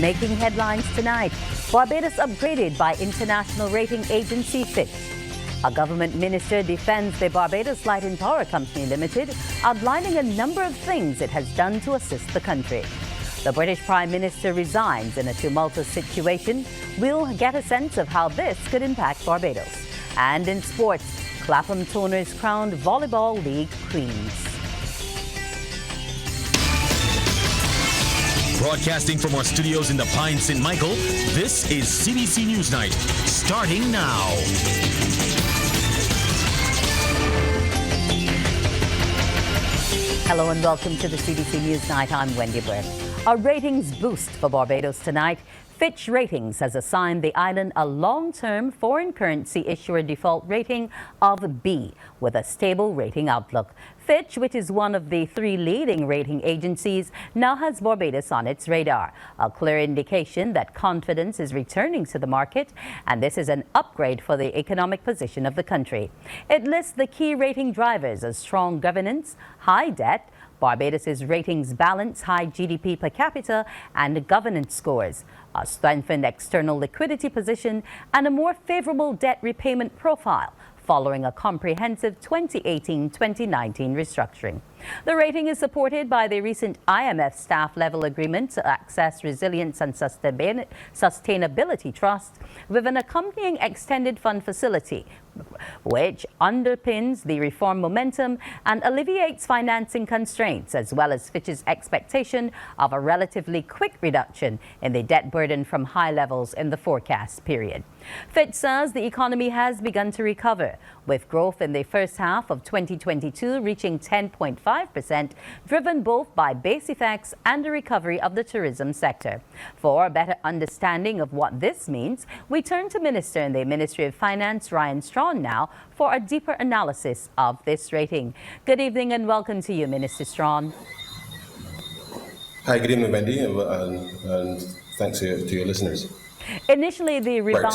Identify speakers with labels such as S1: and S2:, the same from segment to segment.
S1: Making headlines tonight, Barbados upgraded by International Ratings Agency FITCH. A government minister defends the Barbados Light and Power Company Limited, outlining a number of things it has done to assist the country. The British Prime Minister resigns in a tumultuous situation. We'll get a sense of how this could impact Barbados. And in sports, Clapham Toners crowned Volleyball League Queens.
S2: Broadcasting from our studios in the Pine St. Michael, this is CBC NewsNight, starting now.
S1: Hello and welcome to the CBC NewsNight. I'm Wendy Britt. A ratings boost for Barbados tonight. Fitch Ratings has assigned the island a long-term foreign currency issuer default rating of B with a stable rating outlook. Fitch, which is one of the three leading rating agencies, now has Barbados on its radar, a clear indication that confidence is returning to the market, and this is an upgrade for the economic position of the country. It lists the key rating drivers as strong governance, high debt, Barbados' ratings balance, high GDP per capita, and governance scores, a strengthened external liquidity position, and a more favorable debt repayment profile, following a comprehensive 2018-2019 restructuring. The rating is supported by the recent IMF staff-level agreement to access Resilience and Sustainability Trust with an accompanying extended fund facility, which underpins the reform momentum and alleviates financing constraints, as well as Fitch's expectation of a relatively quick reduction in the debt burden from high levels in the forecast period. Fitch says the economy has begun to recover, with growth in the first half of 2022 reaching 10.5%, driven both by base effects and the recovery of the tourism sector. For a better understanding of what this means, we turn to Minister in the Ministry of Finance, Ryan Strawn, now for a deeper analysis of this rating. Good evening and welcome to you, Minister Strawn.
S3: Hi, good evening, Wendy, and thanks to your listeners.
S1: Initially, the rebound...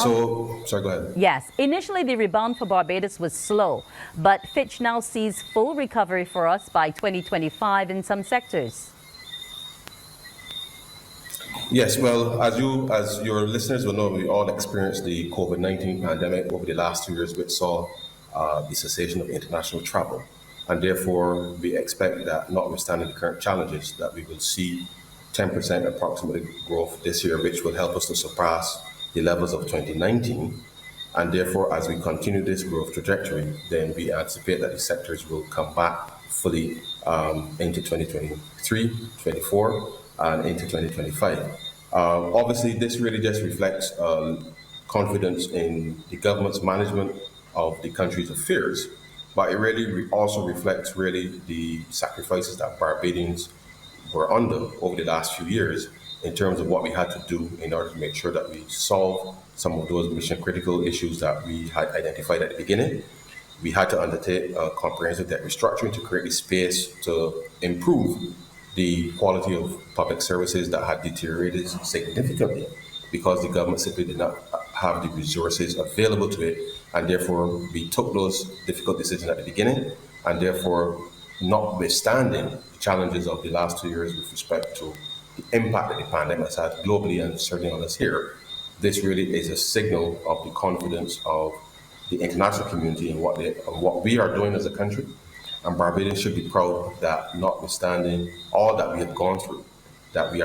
S3: Sorry, go ahead.
S1: Yes. Initially, the rebound for Barbados was slow, but Fitch now sees full recovery for us by 2025 in some sectors.
S3: Yes, well, as your listeners will know, we all experienced the COVID-19 pandemic over the last 2 years, which saw the cessation of international travel. And therefore, we expect that, notwithstanding the current challenges, that we will see 10% approximately growth this year, which will help us to surpass the levels of 2019. And therefore, as we continue this growth trajectory, then we anticipate that the sectors will come back fully into 2023, 24, and into 2025. Obviously, this really just reflects confidence in the government's management of the country's affairs, but it really also reflects the sacrifices that Barbadians were under over the last few years in terms of what we had to do in order to make sure that we solve some of those mission critical issues that we had identified at the beginning. We had to undertake a comprehensive debt restructuring to create the space to improve the quality of public services that had deteriorated significantly because the government simply did not have the resources available to it, and therefore we took those difficult decisions at the beginning, and therefore, notwithstanding the challenges of the last 2 years with respect to the impact that the pandemic has had globally and certainly on us here, this really is a signal of the confidence of the international community in what we are doing as a country. And Barbados should be proud that, notwithstanding all that we have gone through, that we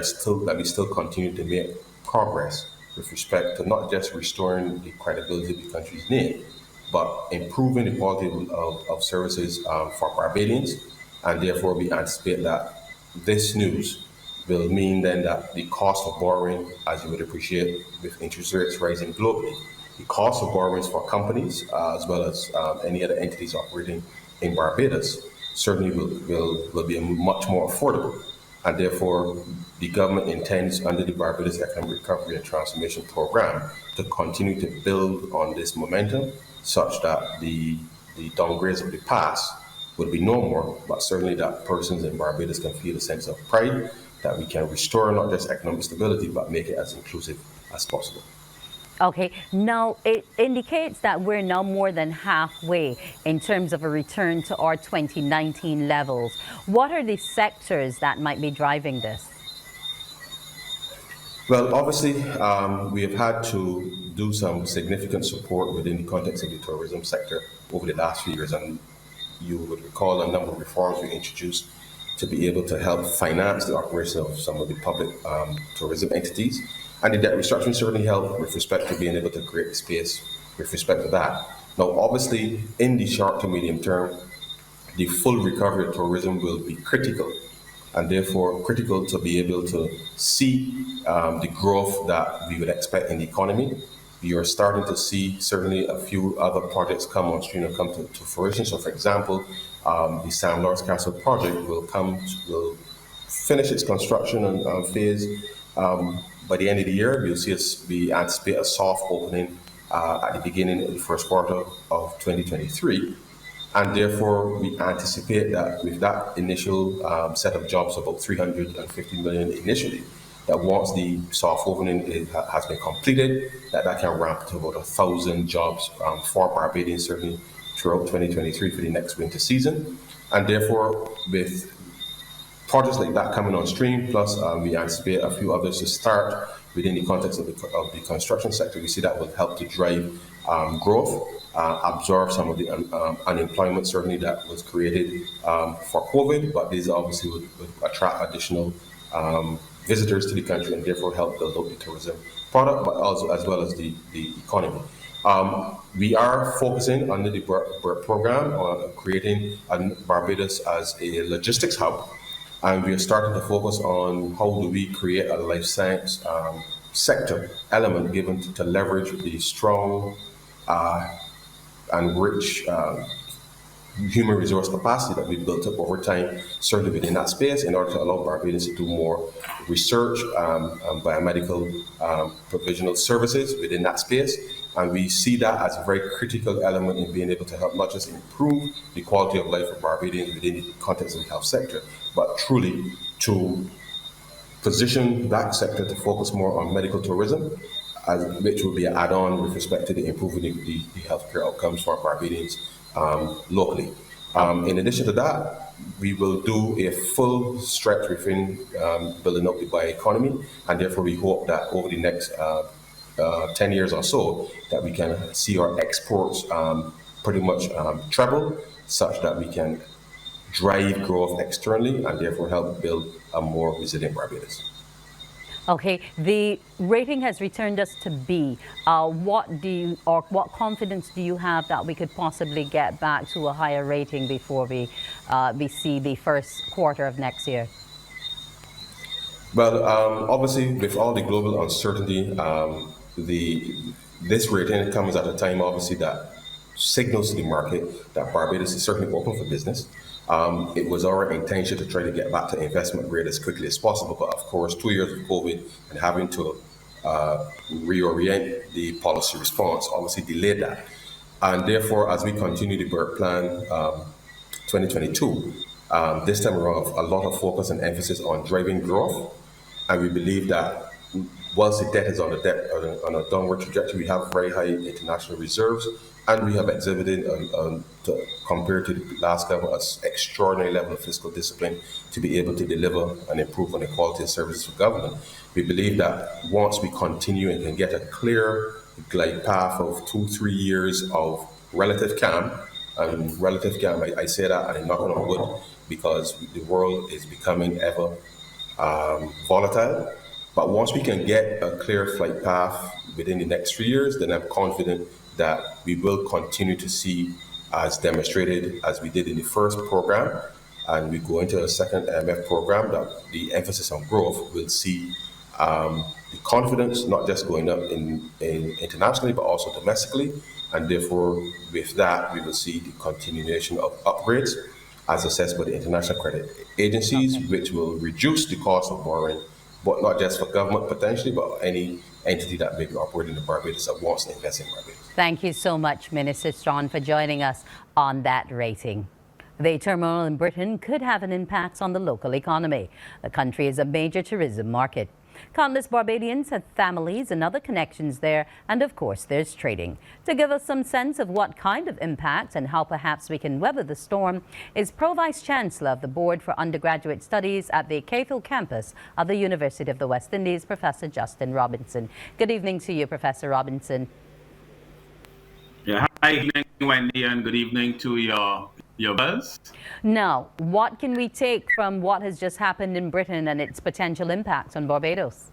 S3: still continue to make progress with respect to not just restoring the credibility of the country's name, but improving the quality of services for Barbadians. And therefore, we anticipate that this news will mean then that the cost of borrowing, as you would appreciate, with interest rates rising globally, the cost of borrowings for companies, as well as any other entities operating in Barbados, certainly will be much more affordable. And therefore, the government intends, under the Barbados Economic Recovery and Transformation Program, to continue to build on this momentum, such that the downgrades of the past would be no more, but certainly that persons in Barbados can feel a sense of pride that we can restore not just economic stability, but make it as inclusive as possible.
S1: Okay, now it indicates that we're now more than halfway in terms of a return to our 2019 levels. What are the sectors that might be driving this?
S3: Well, obviously, we have had to do some significant support within the context of the tourism sector over the last few years, and you would recall a number of reforms we introduced to be able to help finance the operation of some of the public tourism entities. And the debt restructuring certainly helped with respect to being able to create space with respect to that. Now, obviously, in the short to medium term, the full recovery of tourism will be critical, and therefore critical to be able to see the growth that we would expect in the economy. You're starting to see certainly a few other projects come on stream and come to fruition. So, for example, the Sam Lawrence Castle project will finish its construction and phase by the end of the year. We anticipate a soft opening at the beginning of the first quarter of 2023. And therefore, we anticipate that with that initial set of jobs, about 350 million initially, that once the soft opening has been completed, that can ramp to about 1,000 jobs for Barbadians, certainly throughout 2023 for the next winter season. And therefore, with projects like that coming on stream, plus we anticipate a few others to start within the context of the construction sector, we see that will help to drive growth, absorb some of the unemployment certainly that was created for COVID, but these obviously would attract additional visitors to the country and therefore help build up the tourism product, but also as well as the economy. We are focusing under the BERT program on creating Barbados as a logistics hub, and we are starting to focus on how do we create a life science sector element given to leverage the strong and rich human resource capacity that we've built up over time, certainly within that space, in order to allow Barbadians to do more research, biomedical provisional services within that space. And we see that as a very critical element in being able to help not just improve the quality of life of Barbadians within the context of the health sector, but truly to position that sector to focus more on medical tourism, which will be an add-on with respect to the improving the healthcare outcomes for Barbadians locally. In addition to that, we will do a full stretch within building up the bioeconomy, and therefore we hope that over the next 10 years or so, that we can see our exports pretty much treble, such that we can drive growth externally and therefore help build a more resilient Barbados.
S1: Okay, the rating has returned us to B. What confidence do you have that we could possibly get back to a higher rating before we see the first quarter of next year?
S3: Well, obviously, with all the global uncertainty, this rating comes at a time, obviously, that signals to the market that Barbados is certainly open for business. It was our intention to try to get back to investment grade as quickly as possible, but of course, 2 years of COVID and having to reorient the policy response obviously delayed that. And therefore, as we continue the BERT plan 2022, this time around, a lot of focus and emphasis on driving growth. And we believe that whilst the debt is on a downward trajectory, we have very high international reserves, and we have exhibited, compared to the last government, an extraordinary level of fiscal discipline to be able to deliver and improve on the quality of services for government. We believe that once we continue and can get a clear glide path of 2-3 years of relative calm, and relative calm, I say that and I'm not on wood because the world is becoming ever volatile. But once we can get a clear flight path within the next 3 years, then I'm confident that we will continue to see, as demonstrated as we did in the first program, and we go into a second MF program, that the emphasis on growth will see the confidence not just going up in internationally, but also domestically. And therefore, with that, we will see the continuation of upgrades as assessed by the international credit agencies, which will reduce the cost of borrowing, but not just for government potentially, but any entity that may be operating in Barbados that wants to invest in Barbados.
S1: Thank you so much, Minister Strawn, for joining us on that rating. The turmoil in Britain could have an impact on the local economy. The country is a major tourism market. Countless Barbadians have families and other connections there, and of course there's trading. To give us some sense of what kind of impact and how perhaps we can weather the storm is Pro-Vice Chancellor of the Board for Undergraduate Studies at the Cathal campus of the University of the West Indies, Professor Justin Robinson. Good evening to you, Professor Robinson.
S4: Yeah, hi, good evening, Wendy, and good evening to your buzz.
S1: Now, what can we take from what has just happened in Britain and its potential impact on Barbados?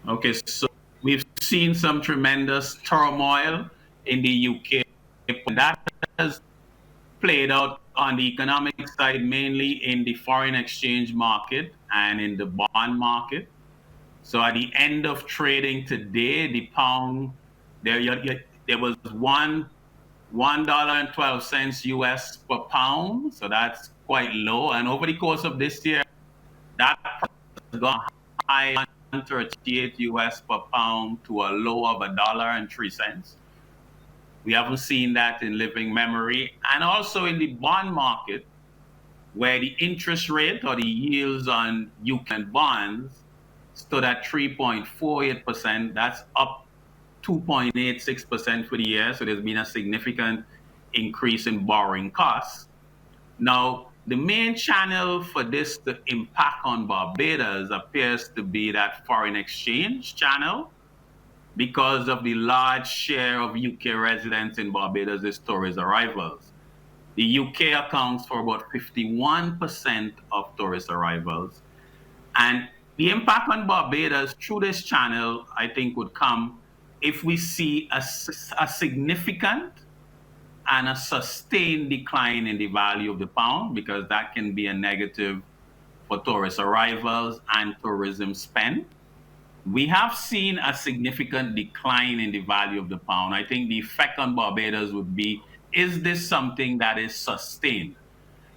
S4: Okay, so we've seen some tremendous turmoil in the UK. That has played out on the economic side, mainly in the foreign exchange market and in the bond market. So at the end of trading today, the pound, there was $1.12 US per pound. So that's quite low. And over the course of this year, that has gone high, 138 US per pound to a low of $1.03. We haven't seen that in living memory. And also in the bond market, where the interest rate or the yields on UK bonds stood at 3.48%. That's up 2.86% for the year. So there's been a significant increase in borrowing costs. Now, the main channel for this to impact on Barbados appears to be that foreign exchange channel, because of the large share of UK residents in Barbados as tourist arrivals. The UK accounts for about 51% of tourist arrivals. And the impact on Barbados through this channel, I think, would come if we see a significant and a sustained decline in the value of the pound, because that can be a negative for tourist arrivals and tourism spend. We have seen a significant decline in the value of the pound. I think the effect on Barbados would be, is this something that is sustained?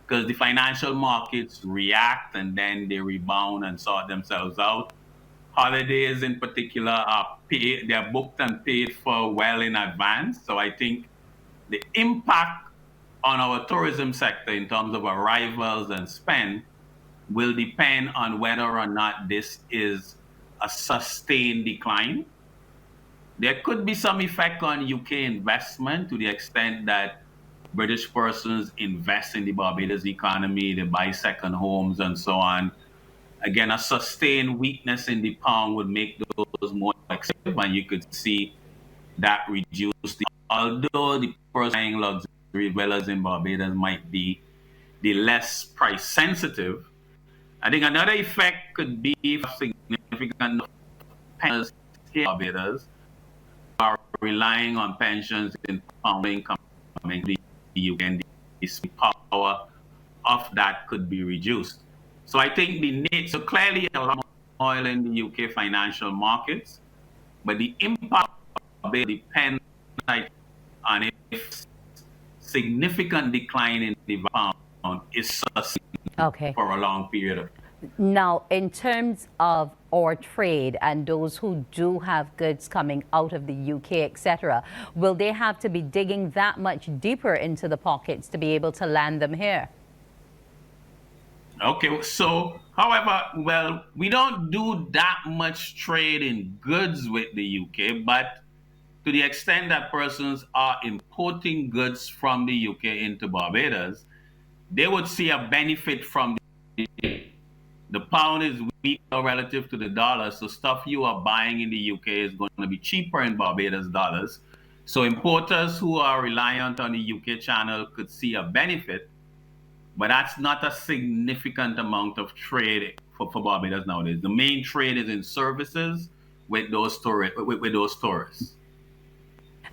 S4: Because the financial markets react and then they rebound and sort themselves out. Holidays in particular are paid, they're booked and paid for well in advance. So I think the impact on our tourism sector in terms of arrivals and spend will depend on whether or not this is a sustained decline. There could be some effect on UK investment to the extent that British persons invest in the Barbados economy, they buy second homes and so on. Again, a sustained weakness in the pound would make those more expensive, and you could see that reduce although the person buying luxury villas in Barbados might be the less price sensitive. I think another effect could be significant pensions here in Barbados are relying on pensions in pound income coming to the UK, and the power of that could be reduced. So I think so clearly a lot more oil in the UK financial markets, but the impact will depend on if significant decline in the pound is sustained for a long period of time.
S1: Now, in terms of our trade and those who do have goods coming out of the UK, etc., will they have to be digging that much deeper into the pockets to be able to land them here?
S4: Okay, so, however, well, we don't do that much trade in goods with the UK, but to the extent that persons are importing goods from the UK into Barbados, they would see a benefit from the pound is weaker relative to the dollar, so stuff you are buying in the UK is going to be cheaper in Barbados dollars. So importers who are reliant on the UK channel could see a benefit, but that's not a significant amount of trade for Barbados nowadays. The main trade is in services with those tourists.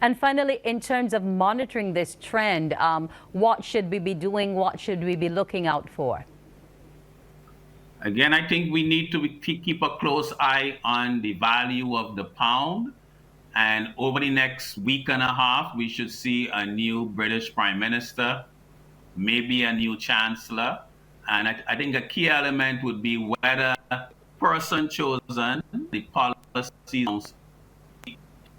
S1: And finally, in terms of monitoring this trend, what should we be doing? What should we be looking out for?
S4: Again, I think we need to keep a close eye on the value of the pound. And over the next week and a half, we should see a new British Prime Minister, maybe a new Chancellor. And I think a key element would be whether the person chosen, the policies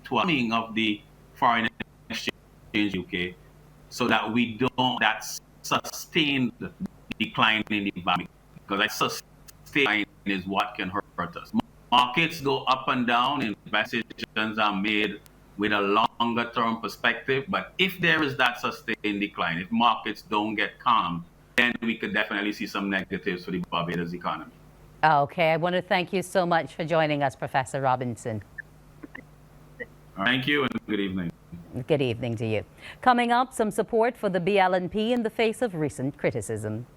S4: of the foreign exchange UK, so that we don't sustain the decline in the value. Because I stay is what can hurt us. Markets go up and down, investigations are made with a longer term perspective, but if there is that sustained decline, if markets don't get calm, then we could definitely see some negatives for the Barbados economy.
S1: Okay, I want to thank you so much for joining us, Professor Robinson.
S4: Thank you and good evening.
S1: Good evening to you. Coming up, some support for the BLNP in the face of recent criticism.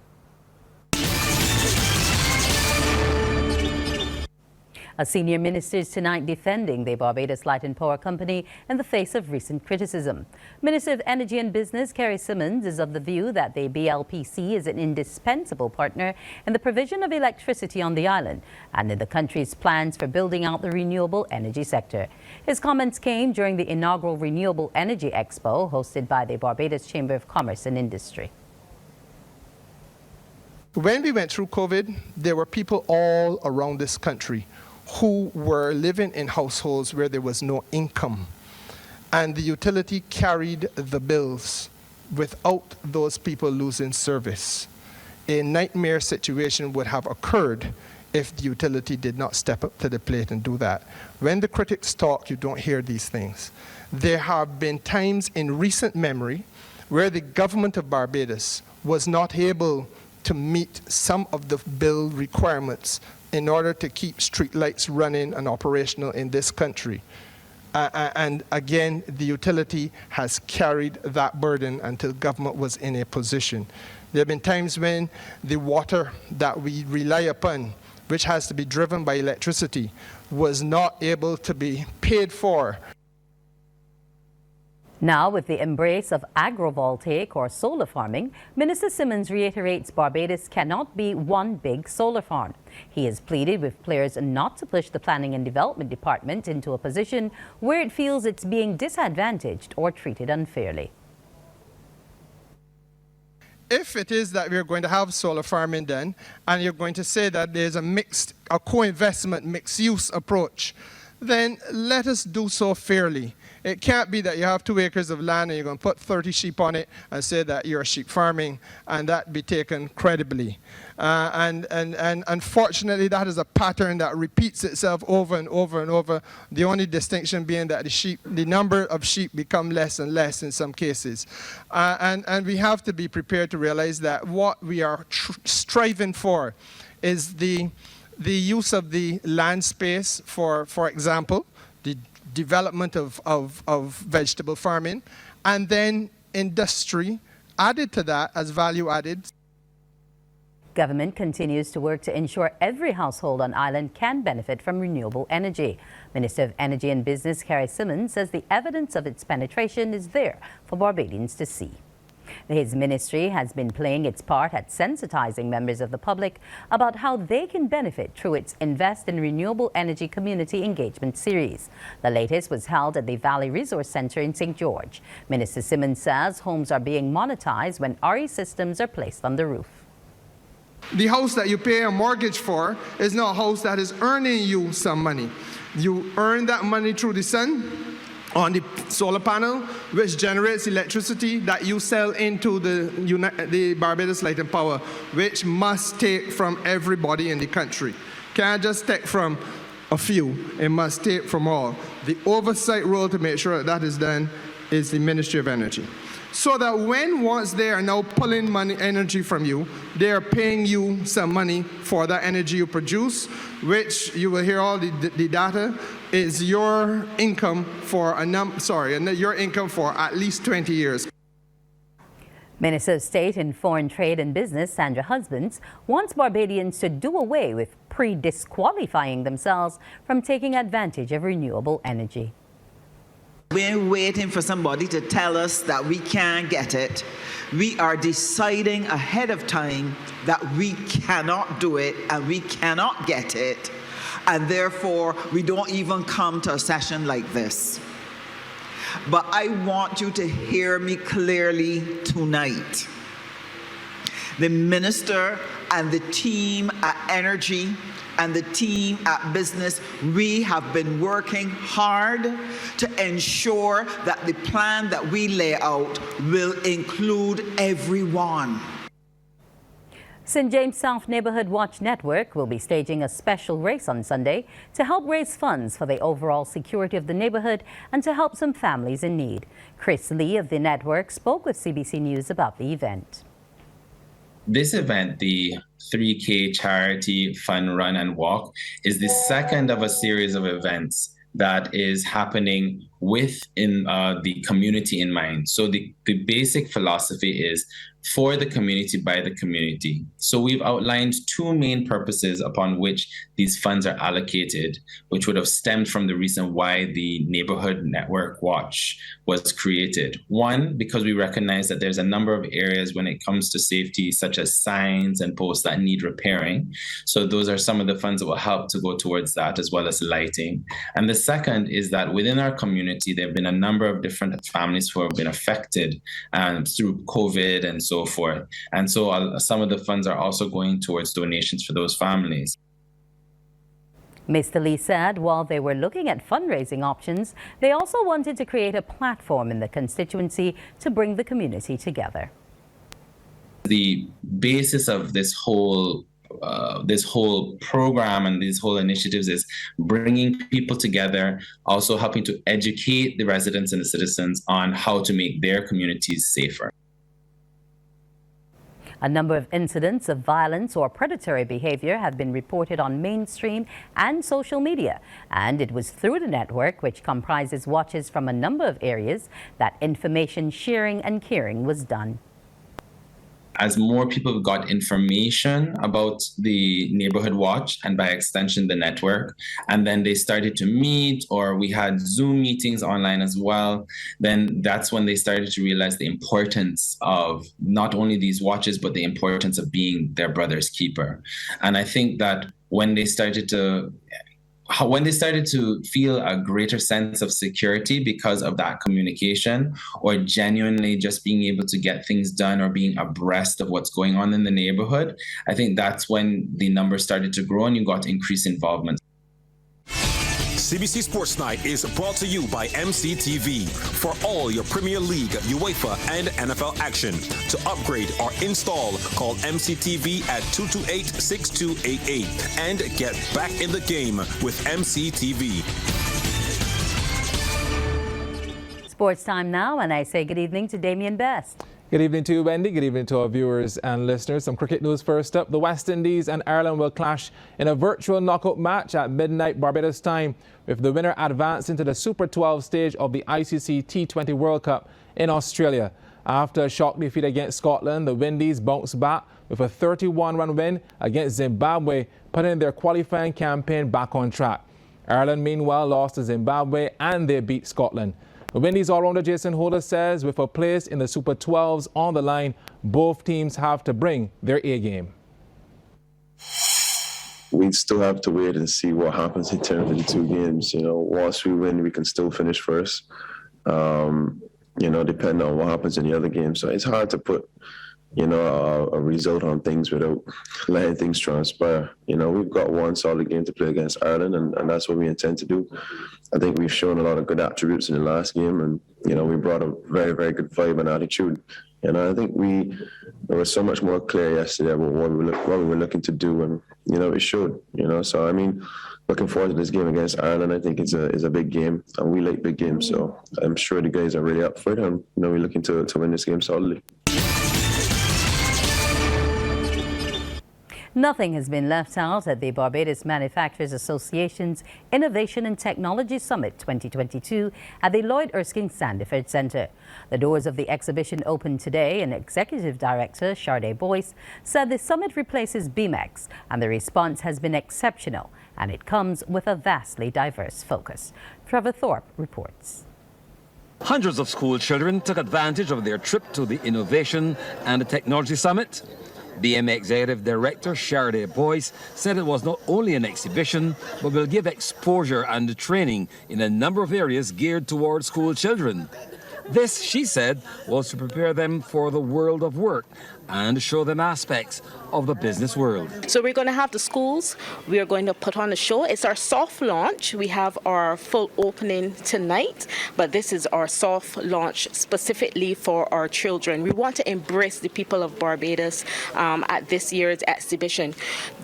S1: A senior minister is tonight defending the Barbados Light and Power Company in the face of recent criticism. Minister of Energy and Business Kerry Simmons is of the view that the BLPC is an indispensable partner in the provision of electricity on the island and in the country's plans for building out the renewable energy sector. His comments came during the inaugural Renewable Energy Expo hosted by the Barbados Chamber of Commerce and Industry.
S5: When we went through COVID, there were people all around this country who were living in households where there was no income. And the utility carried the bills without those people losing service. A nightmare situation would have occurred if the utility did not step up to the plate and do that. When the critics talk, you don't hear these things. There have been times in recent memory where the government of Barbados was not able to meet some of the bill requirements in order to keep street lights running and operational in this country. And again, the utility has carried that burden until government was in a position. There have been times when the water that we rely upon, which has to be driven by electricity, was not able to be paid for.
S1: Now, with the embrace of agrovoltaic or solar farming, Minister Simmons reiterates Barbados cannot be one big solar farm. He has pleaded with players not to push the Planning and Development Department into a position where it feels it's being disadvantaged or treated unfairly.
S5: If it is that we're going to have solar farming done, and you're going to say that there's a co-investment, mixed-use approach, then let us do so fairly. It can't be that you have 2 acres of land and you're going to put 30 sheep on it and say that you're sheep farming and that be taken credibly. And unfortunately, that is a pattern that repeats itself over and over and over. The only distinction being that the number of sheep become less and less in some cases. And we have to be prepared to realize that what we are striving for is the use of the land space for example, the development of vegetable farming, and then industry added to that as value added.
S1: Government continues to work to ensure every household on island can benefit from renewable energy. Minister of Energy and Business Kerry Simmons says the evidence of its penetration is there for Barbadians to see. His ministry has been playing its part at sensitizing members of the public about how they can benefit through its Invest in Renewable Energy Community Engagement series. The latest was held at the Valley Resource Centre in St. George. Minister Simmons says homes are being monetized when RE systems are placed on the roof.
S5: The house that you pay a mortgage for is not a house that is earning you some money. You earn that money through the sun, on the solar panel, which generates electricity that you sell into the Barbados Light and Power, which must take from everybody in the country. Can't just take from a few, it must take from all. The oversight role to make sure that is done is the Ministry of Energy. So that once they are now pulling energy from you, they are paying you some money for that energy you produce, which you will hear all the data is your income for your income for at least 20 years.
S1: Minister of State in Foreign Trade and Business, Sandra Husbands, wants Barbadians to do away with pre-disqualifying themselves from taking advantage of renewable energy.
S6: We're waiting for somebody to tell us that we can't get it. We are deciding ahead of time that we cannot do it and we cannot get it. And therefore, we don't even come to a session like this. But I want you to hear me clearly tonight. The minister and the team at Energy and the team at Business, we have been working hard to ensure that the plan that we lay out will include everyone.
S1: St. James South Neighborhood Watch Network will be staging a special race on Sunday to help raise funds for the overall security of the neighborhood and to help some families in need. Chris Lee of the network spoke with CBC News about the event.
S7: This event, the 3K Charity Fun Run and Walk, is the second of a series of events that is happening within the community in mind. So the basic philosophy is for the community, by the community. So we've outlined two main purposes upon which these funds are allocated, which would have stemmed from the reason why the Neighborhood Network Watch was created. One, because we recognize that there's a number of areas when it comes to safety, such as signs and posts that need repairing. So those are some of the funds that will help to go towards that, as well as lighting. And the second is that within our community, there have been a number of different families who have been affected through COVID and so forth. And so some of the funds are also going towards donations for those families.
S1: Mr. Lee said while they were looking at fundraising options, they also wanted to create a platform in the constituency to bring the community together.
S7: The basis of this whole program and these whole initiatives is bringing people together, also helping to educate the residents and the citizens on how to make their communities safer.
S1: A number of incidents of violence or predatory behavior have been reported on mainstream and social media, and it was through the network, which comprises watches from a number of areas, that information sharing and caring was done.
S7: As more people got information about the Neighborhood Watch and by extension the network, and then they started to meet, or we had Zoom meetings online as well, then that's when they started to realize the importance of not only these watches, but the importance of being their brother's keeper. And I think that when they started to feel a greater sense of security because of that communication, or genuinely just being able to get things done or being abreast of what's going on in the neighborhood, I think that's when the numbers started to grow and you got increased involvement.
S2: CBC Sports Night is brought to you by MCTV. For all your Premier League, UEFA, and NFL action. To upgrade or install, call MCTV at 228-6288 and get back in the game with MCTV.
S1: Sports time now, and I say good evening to Damien Best.
S8: Good evening to you, Wendy. Good evening to our viewers and listeners. Some cricket news first up. The West Indies and Ireland will clash in a virtual knockout match at midnight Barbados time, with the winner advanced into the Super 12 stage of the ICC T20 World Cup in Australia. After a shock defeat against Scotland, the Windies bounced back with a 31-run win against Zimbabwe, putting their qualifying campaign back on track. Ireland, meanwhile, lost to Zimbabwe and they beat Scotland. The Windies all-rounder Jason Holder says with a place in the Super 12s on the line, both teams have to bring their A game.
S9: We still have to wait and see what happens in terms of the two games. You know, once we win, we can still finish first, you know, depending on what happens in the other games. So it's hard to put, you know, a result on things without letting things transpire. You know, we've got one solid game to play against Ireland, and that's what we intend to do. I think we've shown a lot of good attributes in the last game, and, you know, we brought a very, very good vibe and attitude. And I think there was so much more clear yesterday about what we were looking to do, and, you know, it showed, you know. So, I mean, looking forward to this game against Ireland. I think it's a big game, and we like big games. So I'm sure the guys are really up for it, and, you know, we're looking to win this game solidly.
S1: Nothing has been left out at the Barbados Manufacturers Association's Innovation and Technology Summit 2022 at the Lloyd Erskine Sandiford Centre. The doors of the exhibition opened today, and Executive Director Sharday Boyce said the summit replaces BMX and the response has been exceptional, and it comes with a vastly diverse focus. Trevor Thorpe reports.
S10: Hundreds of school children took advantage of their trip to the Innovation and Technology Summit. BMX Executive Director Sharday Boyce said it was not only an exhibition, but will give exposure and training in a number of areas geared towards school children. This, she said, was to prepare them for the world of work and show them aspects of the business world.
S11: So we're going to have the schools, we are going to put on a show. It's our soft launch. We have our full opening tonight, but this is our soft launch specifically for our children. We want to embrace the people of Barbados at this year's exhibition.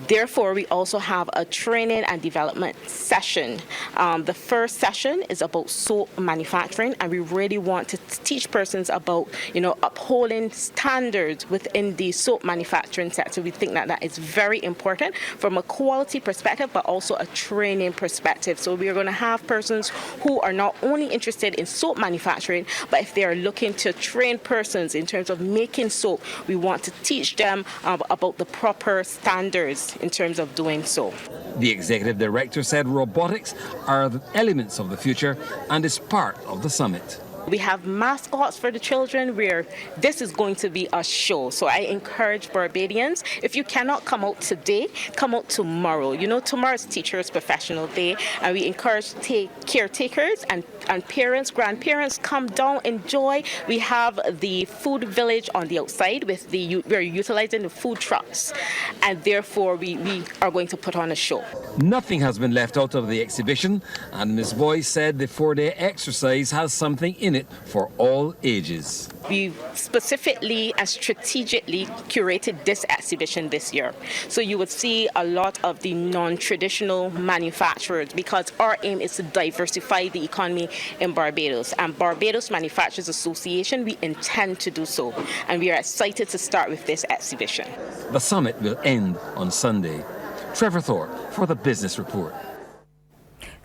S11: Therefore, we also have a training and development session. The first session is about soap manufacturing, and we really want to teach persons about, upholding standards within the soap manufacturing sector. We think that is very important from a quality perspective, but also a training perspective. So we are going to have persons who are not only interested in soap manufacturing, but if they are looking to train persons in terms of making soap, we want to teach them about the proper standards in terms of doing so.
S10: The executive director said robotics are the elements of the future and is part of the summit.
S11: We have mascots for the children where this is going to be a show. So I encourage Barbadians, if you cannot come out today, come out tomorrow. Tomorrow's Teachers Professional Day, and we encourage caretakers and parents, grandparents, come down, enjoy. We have the food village on the outside with we're utilizing the food trucks, and therefore we are going to put on a show.
S10: Nothing has been left out of the exhibition, and Ms. Boyce said the 4-day exercise has something in it for all ages.
S11: We specifically and strategically curated this exhibition this year. So you would see a lot of the non-traditional manufacturers, because our aim is to diversify the economy in Barbados. And Barbados Manufacturers Association, we intend to do so. And we are excited to start with this exhibition.
S10: The summit will end on Sunday. Trevor Thorpe for the Business Report.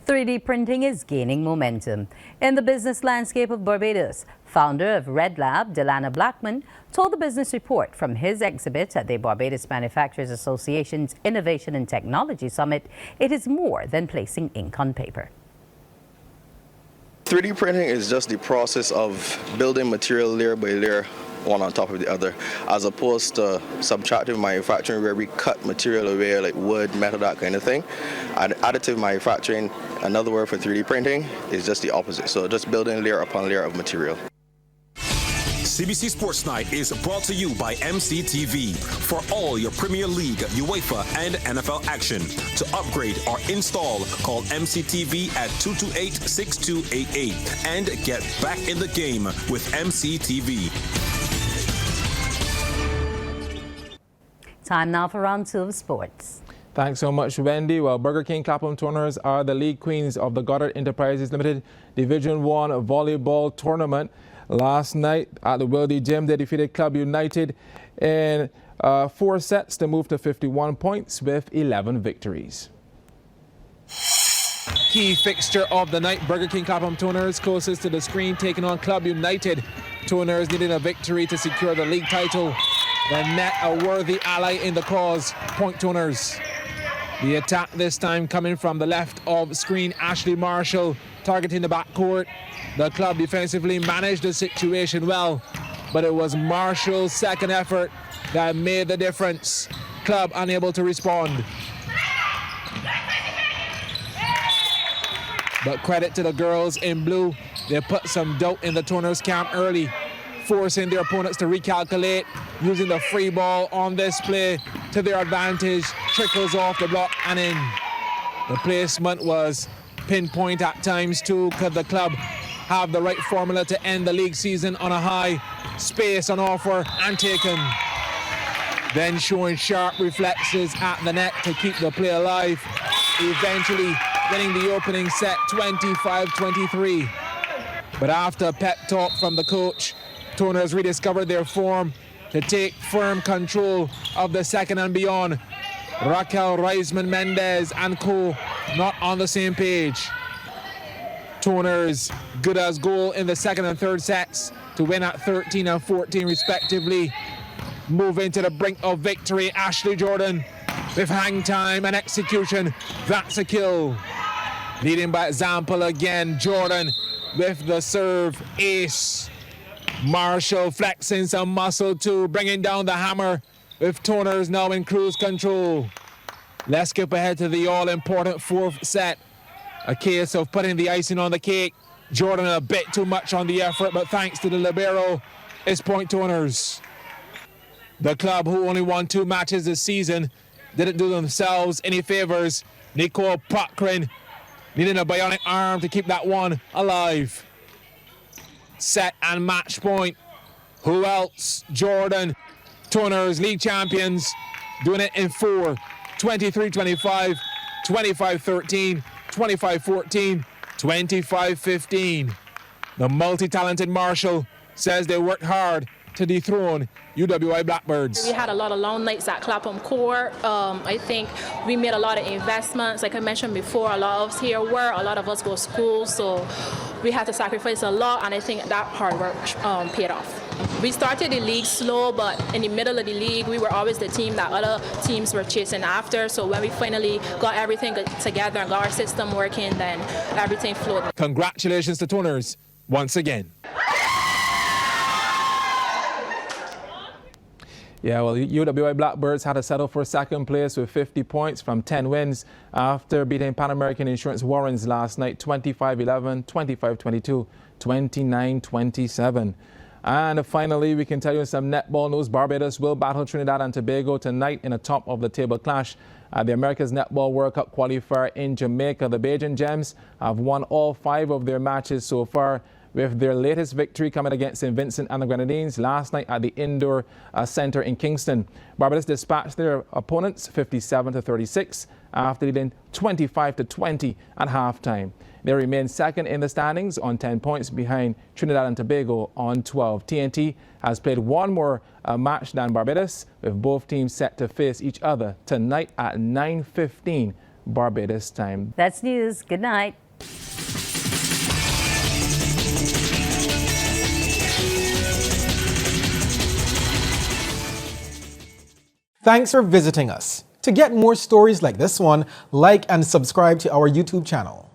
S1: 3D printing is gaining momentum in the business landscape of Barbados. Founder of Red Lab, Delana Blackman, told the Business Report from his exhibit at the Barbados Manufacturers Association's Innovation and Technology Summit, it is more than placing ink on paper.
S12: 3D printing is just the process of building material layer by layer, one on top of the other, as opposed to subtractive manufacturing where we cut material away like wood, metal, that kind of thing. And additive manufacturing, another word for 3D printing, is just the opposite. So just building layer upon layer of material.
S2: CBC Sports Night is brought to you by MCTV for all your Premier League, UEFA, and NFL action. To upgrade or install, call MCTV at 228-6288 and get back in the game with MCTV.
S1: Time now for round 2 of sports.
S8: Thanks so much, Wendy. Well, Burger King Clapham Toners are the league queens of the Goddard Enterprises Limited Division 1 volleyball tournament. Last night at the Wildy Gym, they defeated Club United in 4 sets to move to 51 points with 11 victories. Key fixture of the night, Burger King Clapham Toners closest to the screen, taking on Club United. Toners needed a victory to secure the league title. The net a worthy ally in the cause, Point Toners. The attack this time coming from the left of screen, Ashley Marshall targeting the backcourt. The club defensively managed the situation well, but it was Marshall's second effort that made the difference. Club unable to respond. But credit to the girls in blue. They put some doubt in the Toners camp early, forcing their opponents to recalculate, using the free ball on this play to their advantage, trickles off the block and in. The placement was pinpoint at times too. Could the club have the right formula to end the league season on a high? Space on offer and taken. Then showing sharp reflexes at the net to keep the play alive. Eventually winning the opening set 25-23. But after a pep talk from the coach, Toners rediscovered their form to take firm control of the second and beyond. Raquel Reisman-Mendez and co not on the same page. Toners good as goal in the second and third sets to win at 13 and 14 respectively. Moving to the brink of victory, Ashley Jordan with hang time and execution. That's a kill. Leading by example again, Jordan with the serve ace. Marshall flexing some muscle too, bringing down the hammer with Toners now in cruise control. Let's skip ahead to the all-important fourth set. A case of putting the icing on the cake. Jordan a bit too much on the effort, but thanks to the libero, it's Point Toners. The club, who only won 2 matches this season, didn't do themselves any favors. Nicole Pakrin needing a bionic arm to keep that one alive. Set and match point. Who else? Jordan. Toners, league champions, doing it in 4. 23-25, 25-13, 25-14, 25-15. The multi-talented Marshall says they worked hard to dethrone UWI Blackbirds.
S13: We had a lot of long nights at Clapham Court. I think we made a lot of investments. Like I mentioned before, a lot of us here work, a lot of us go to school, so we had to sacrifice a lot, and I think that hard work paid off. We started the league slow, but in the middle of the league, we were always the team that other teams were chasing after. So when we finally got everything together and got our system working, then everything flowed.
S8: Congratulations to Toners once again. Yeah, well, UWI Blackbirds had to settle for second place with 50 points from 10 wins after beating Pan American Insurance Warrens last night 25-11, 25-22, 29-27. And finally, we can tell you some netball news. Barbados will battle Trinidad and Tobago tonight in a top-of-the-table clash at the America's Netball World Cup qualifier in Jamaica. The Bajan Gems have won all 5 of their matches so far, with their latest victory coming against St. Vincent and the Grenadines last night at the Indoor Center in Kingston. Barbados dispatched their opponents 57-36 after leading 25-20 at halftime. They remain second in the standings on 10 points behind Trinidad and Tobago on 12. TNT has played one more match than Barbados, with both teams set to face each other tonight at 9:15 Barbados time.
S1: That's news. Good night.
S14: Thanks for visiting us. To get more stories like this one, like and subscribe to our YouTube channel.